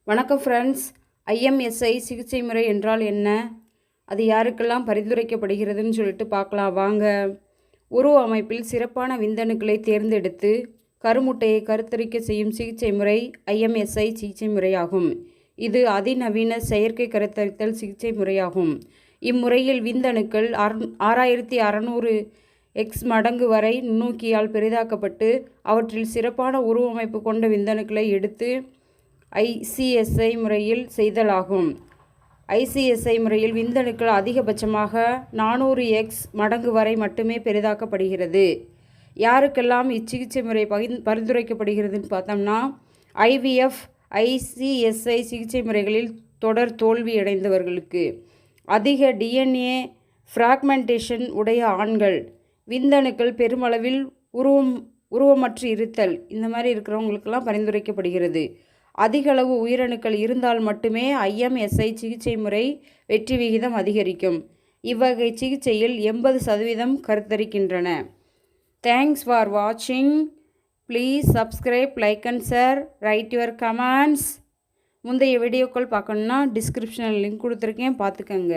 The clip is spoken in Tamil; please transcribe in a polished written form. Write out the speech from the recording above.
வணக்கம் ஃப்ரெண்ட்ஸ். ஐஎம்எஸ்ஐ சிகிச்சை முறை என்றால் என்ன, அது யாருக்கெல்லாம் பரிந்துரைக்கப்படுகிறதுன்னு சொல்லிட்டு பார்க்கலாம் வாங்க. உருவ அமைப்பில் சிறப்பான விந்தணுக்களை தேர்ந்தெடுத்து கருமுட்டையை கருத்தரிக்க செய்யும் சிகிச்சை முறை ஐஎம்எஸ்ஐ சிகிச்சை முறையாகும். இது அதிநவீன செயற்கை கருத்தரித்தல் சிகிச்சை முறையாகும். இம்முறையில் விந்தணுக்கள் 6600 எக்ஸ் மடங்கு வரை நுண்ணோக்கியால் பெரிதாக்கப்பட்டு அவற்றில் சிறப்பான உருவமைப்பு கொண்ட விந்தணுக்களை எடுத்து ஐசிஎஸ்ஐ முறையில் செய்தலாகும். ஐசிஎஸ்ஐ முறையில் விந்தணுக்கள் அதிகபட்சமாக 400 எக்ஸ் மடங்கு வரை மட்டுமே பெரிதாக்கப்படுகிறது. யாருக்கெல்லாம் இச்சிகிச்சை முறை பரிந்துரைக்கப்படுகிறதுன்னு பார்த்தோம்னா, ஐவிஎஃப் ஐசிஎஸ்ஐ சிகிச்சை முறைகளில் தொடர் தோல்வியடைந்தவர்களுக்கு, அதிக டிஎன்ஏ ஃப்ராக்மெண்டேஷன் உடைய ஆண்கள், விந்தணுக்கள் பெருமளவில் உருவமற்று இருத்தல், இந்த மாதிரி இருக்கிறவங்களுக்கெல்லாம் பரிந்துரைக்கப்படுகிறது. அதிகளவு உயிரணுக்கள் இருந்தால் மட்டுமே ஐஎம்எஸ்ஐ சிகிச்சை முறை வெற்றி விகிதம் அதிகரிக்கும். இவ்வகை சிகிச்சையில் 80% கருத்தரிக்கின்றன. தேங்க்ஸ் ஃபார் வாட்சிங். Please subscribe, like and share, right your comments. முந்தைய வீடியோக்கள் பார்க்கணுன்னா டிஸ்கிரிப்ஷனில் லிங்க் கொடுத்துருக்கேன், பார்த்துக்கங்க.